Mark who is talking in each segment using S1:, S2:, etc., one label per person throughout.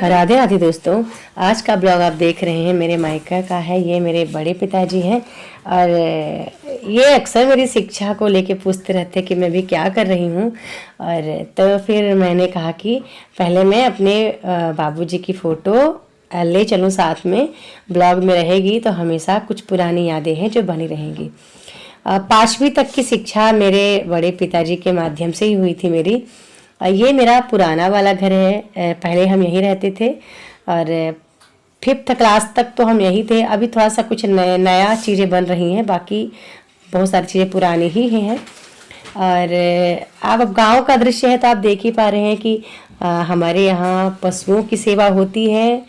S1: राधे राधे दोस्तों। आज का ब्लॉग आप देख रहे हैं मेरे मायका का है। ये मेरे बड़े पिताजी हैं और ये अक्सर मेरी शिक्षा को लेके पूछते रहते हैं कि मैं भी क्या कर रही हूँ। और तो फिर मैंने कहा कि पहले मैं अपने बाबूजी की फ़ोटो ले चलूँ साथ में, ब्लॉग में रहेगी तो हमेशा कुछ पुरानी यादें हैं जो बनी रहेंगी। 5वीं तक की शिक्षा मेरे बड़े पिताजी के माध्यम से ही हुई थी मेरी। ये मेरा पुराना वाला घर है, पहले हम यहीं रहते थे और 5th क्लास तक तो हम यहीं थे। अभी थोड़ा सा कुछ नया चीज़ें बन रही हैं, बाकी बहुत सारी चीज़ें पुरानी ही हैं। और आप अब गांव का दृश्य है तो आप देख ही पा रहे हैं कि हमारे यहाँ पशुओं की सेवा होती है।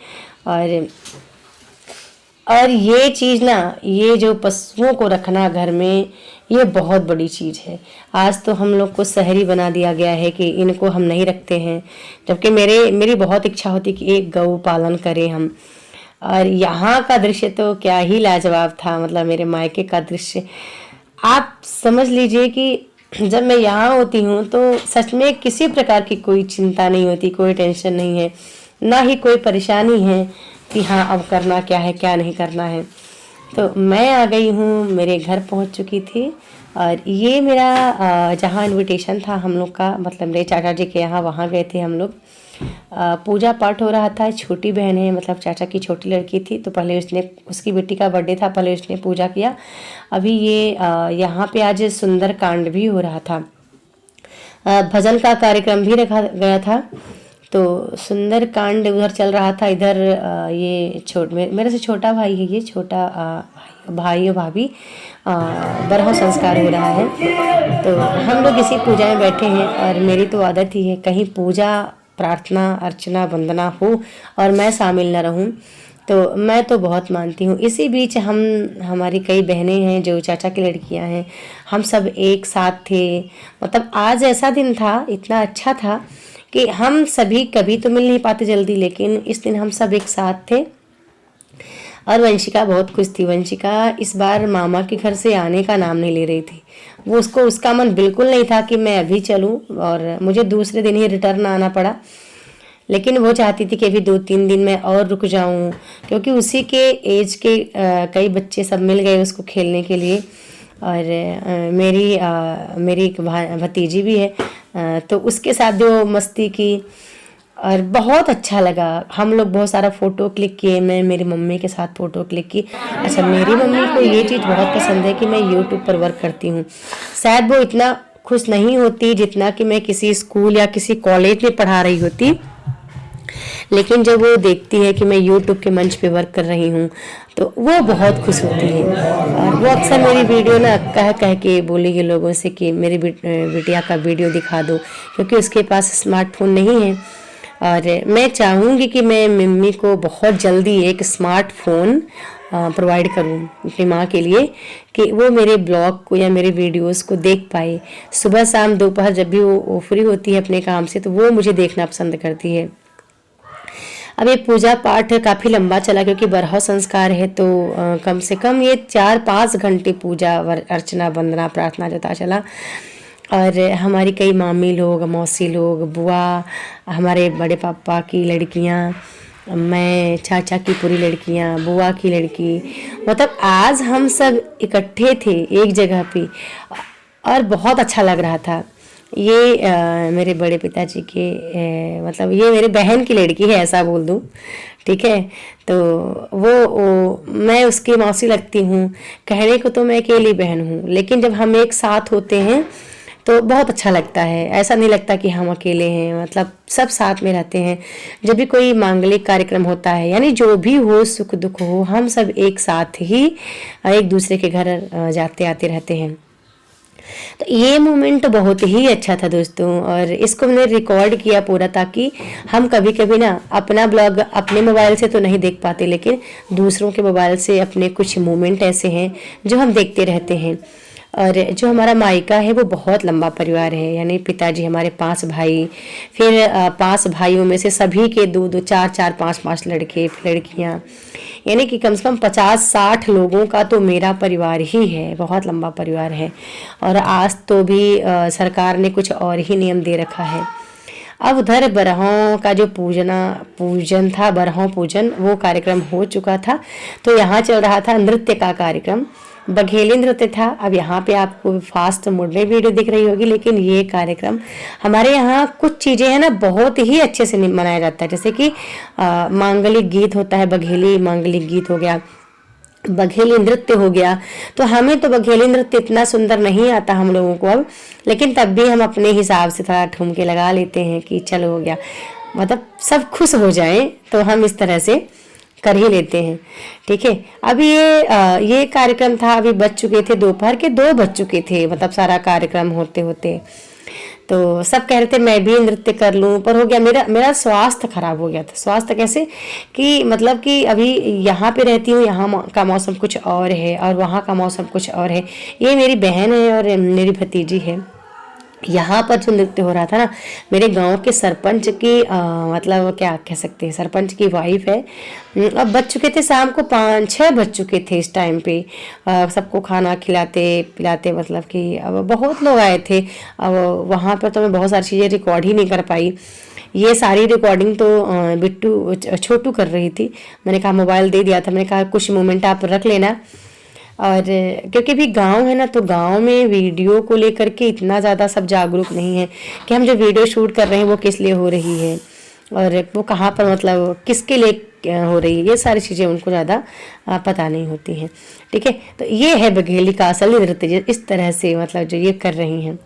S1: और ये चीज़ ना, ये जो पशुओं को रखना घर में, ये बहुत बड़ी चीज़ है। आज तो हम लोग को शहरी बना दिया गया है कि इनको हम नहीं रखते हैं, जबकि मेरी बहुत इच्छा होती कि एक गौ पालन करें हम। और यहाँ का दृश्य तो क्या ही लाजवाब था, मतलब मेरे मायके का दृश्य आप समझ लीजिए कि जब मैं यहाँ होती हूँ तो सच में किसी प्रकार की कोई चिंता नहीं होती, कोई टेंशन नहीं है, ना ही कोई परेशानी है कि हाँ अब करना क्या है क्या नहीं करना है। तो मैं आ गई हूँ, मेरे घर पहुँच चुकी थी। और ये मेरा जहाँ इनविटेशन था हम लोग का, मतलब मेरे चाचा जी के यहाँ, वहाँ गए थे हम लोग। पूजा पाठ हो रहा था। छोटी बहन है, मतलब चाचा की छोटी लड़की थी, तो पहले उसकी बेटी का बर्थडे था, पहले उसने पूजा किया। अभी ये यहाँ पे आज सुंदर कांड भी हो रहा था, भजन का कार्यक्रम भी रखा गया था। तो सुंदर कांड उधर चल रहा था। इधर ये मेरे से छोटा भाई है, ये छोटा भाई और भाभी बरह संस्कार हो रहा है। तो हम लोग इसी पूजा में बैठे हैं और मेरी तो आदत ही है कहीं पूजा प्रार्थना अर्चना वंदना हो और मैं शामिल न रहूं, तो मैं तो बहुत मानती हूँ। इसी बीच हमारी कई बहनें हैं जो चाचा की लड़कियां हैं, हम सब एक साथ थे। मतलब आज ऐसा दिन था, इतना अच्छा था कि हम सभी कभी तो मिल नहीं पाते जल्दी, लेकिन इस दिन हम सब एक साथ थे। और वंशिका बहुत खुश थी। वंशिका इस बार मामा के घर से आने का नाम नहीं ले रही थी। उसका मन बिल्कुल नहीं था कि मैं अभी चलूं और मुझे दूसरे दिन ही रिटर्न आना पड़ा, लेकिन वो चाहती थी कि अभी 2-3 दिन में और रुक जाऊं, क्योंकि उसी के एज के कई बच्चे सब मिल गए उसको खेलने के लिए। और मेरी एक भतीजी भी है, तो उसके साथ जो मस्ती की और बहुत अच्छा लगा। हम लोग बहुत सारा फ़ोटो क्लिक किए, मैं मेरी मम्मी के साथ फ़ोटो क्लिक की। अच्छा, मेरी मम्मी को ये चीज़ बहुत पसंद है कि मैं यूट्यूब पर वर्क करती हूँ। शायद वो इतना खुश नहीं होती जितना कि मैं किसी स्कूल या किसी कॉलेज में पढ़ा रही होती, लेकिन जब वो देखती है कि मैं यूट्यूब के मंच पे वर्क कर रही हूँ तो वो बहुत खुश होती है। और वो अक्सर मेरी वीडियो ना कह कह के बोलेगी लोगों से कि मेरी बिटिया का वीडियो दिखा दो, क्योंकि उसके पास स्मार्टफोन नहीं है। और मैं चाहूँगी कि मैं मम्मी को बहुत जल्दी एक स्मार्टफोन प्रोवाइड करूँ अपनी माँ के लिए, कि वो मेरे ब्लॉग को या मेरे वीडियोस को देख पाए। सुबह शाम दोपहर जब भी वो फ्री होती है अपने काम से, तो वो मुझे देखना पसंद करती है। अब ये पूजा पाठ काफ़ी लंबा चला, क्योंकि बरहौ संस्कार है, तो कम से कम ये 4-5 घंटे पूजा अर्चना वंदना प्रार्थना जता चला। और हमारी कई मामी लोग, मौसी लोग, बुआ, हमारे बड़े पापा की लड़कियां, मैं, चाचा की पूरी लड़कियां, बुआ की लड़की, मतलब आज हम सब इकट्ठे थे एक जगह पे और बहुत अच्छा लग रहा था। ये मेरे बड़े पिताजी के मतलब ये मेरे बहन की लड़की है, ऐसा बोल दूँ, ठीक है। तो वो मैं उसकी मौसी लगती हूँ। कहने को तो मैं अकेली बहन हूँ, लेकिन जब हम एक साथ होते हैं तो बहुत अच्छा लगता है। ऐसा नहीं लगता कि हम अकेले हैं, मतलब सब साथ में रहते हैं। जब भी कोई मांगलिक कार्यक्रम होता है, यानी जो भी हो, सुख दुख हो, हम सब एक साथ ही एक दूसरे के घर जाते आते रहते हैं। तो ये मोमेंट बहुत ही अच्छा था दोस्तों, और इसको मैंने रिकॉर्ड किया पूरा, ताकि हम कभी कभी ना अपना ब्लॉग अपने मोबाइल से तो नहीं देख पाते, लेकिन दूसरों के मोबाइल से अपने कुछ मोमेंट ऐसे हैं जो हम देखते रहते हैं। और जो हमारा मायका है वो बहुत लंबा परिवार है, यानी पिताजी हमारे 5 भाई, फिर 5 भाइयों में से सभी के 2-2, 4-4, 5-5 लड़के लड़कियां, यानी कि कम से कम 50-60 लोगों का तो मेरा परिवार ही है। बहुत लंबा परिवार है। और आज तो भी सरकार ने कुछ और ही नियम दे रखा है। अब उधर बरहों का जो पूजन था, बरहों पूजन, वो कार्यक्रम हो चुका था। तो यहाँ चल रहा था नृत्य का कार्यक्रम, बघेली नृत्य था। अब यहाँ पे आपको फास्ट मोड में वीडियो दिख रही होगी, लेकिन ये कार्यक्रम हमारे यहाँ कुछ चीज़ें हैं ना बहुत ही अच्छे से मनाया जाता है। जैसे कि मांगलिक गीत होता है, बघेली मांगलिक गीत हो गया, बघेली नृत्य हो गया। तो हमें तो बघेली नृत्य इतना सुंदर नहीं आता हम लोगों को अब, लेकिन तब भी हम अपने हिसाब से थोड़ा ठुमके लगा लेते हैं कि चलो हो गया, मतलब सब खुश हो जाएं, तो हम इस तरह से कर ही लेते हैं। ठीक है, अभी ये कार्यक्रम था, अभी बज चुके थे दोपहर के 2 बज चुके थे, मतलब सारा कार्यक्रम होते होते। तो सब कह रहे थे मैं भी नृत्य कर लूं, पर हो गया मेरा स्वास्थ्य खराब हो गया था। स्वास्थ्य कैसे कि मतलब कि अभी यहाँ पे रहती हूँ, यहाँ का मौसम कुछ और है और वहाँ का मौसम कुछ और है। ये मेरी बहन है और मेरी भतीजी है। यहाँ पर जो नृत्य हो रहा था ना, मेरे गांव के सरपंच की मतलब क्या कह सकते हैं, सरपंच की वाइफ है। अब बज चुके थे शाम को 5-6 बज चुके थे इस टाइम पे। सबको खाना खिलाते पिलाते, मतलब कि अब बहुत लोग आए थे। अब वहाँ पर तो मैं बहुत सारी चीज़ें रिकॉर्ड ही नहीं कर पाई। ये सारी रिकॉर्डिंग तो बिट्टू छोटू कर रही थी। मैंने कहा मोबाइल दे दिया था, मैंने कहा कुछ मोमेंट आप रख लेना। और क्योंकि भी गांव है ना, तो गांव में वीडियो को लेकर के इतना ज़्यादा सब जागरूक नहीं है कि हम जो वीडियो शूट कर रहे हैं वो किस लिए हो रही है और वो कहाँ पर, मतलब किसके लिए हो रही है, ये सारी चीज़ें उनको ज़्यादा पता नहीं होती हैं। ठीक है, तो ये है बघेली का असली नृत्य, इस तरह से मतलब जो ये कर रही हैं।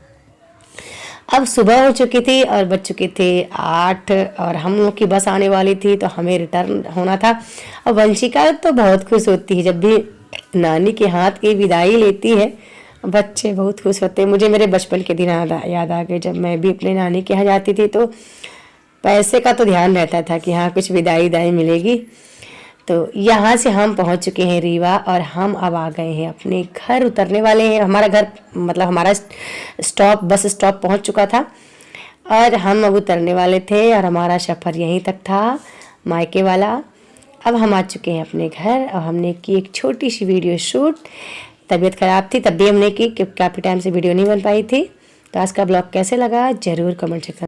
S1: अब सुबह हो चुकी थी और बज चुके थे 8 और हम लोग की बस आने वाली थी, तो हमें रिटर्न होना था। और वंशिका तो बहुत खुश होती है जब भी नानी के हाथ की विदाई लेती है, बच्चे बहुत खुश होते हैं। मुझे मेरे बचपन के दिन याद आ गए, जब मैं भी अपने नानी के यहाँ जाती थी तो पैसे का तो ध्यान रहता था कि हाँ कुछ विदाई मिलेगी। तो यहाँ से हम पहुँच चुके हैं रीवा और हम अब आ गए हैं अपने घर, उतरने वाले हैं। हमारा घर मतलब हमारा बस स्टॉप पहुँच चुका था और हम अब उतरने वाले थे और हमारा सफ़र यहीं तक था, मायके वाला। अब हम आ चुके हैं अपने घर और हमने की एक छोटी सी वीडियो शूट। तबीयत ख़राब थी तब भी हमने की, क्योंकि काफ़ी टाइम से वीडियो नहीं बन पाई थी। तो आज का ब्लॉग कैसे लगा ज़रूर कमेंट सेक्शन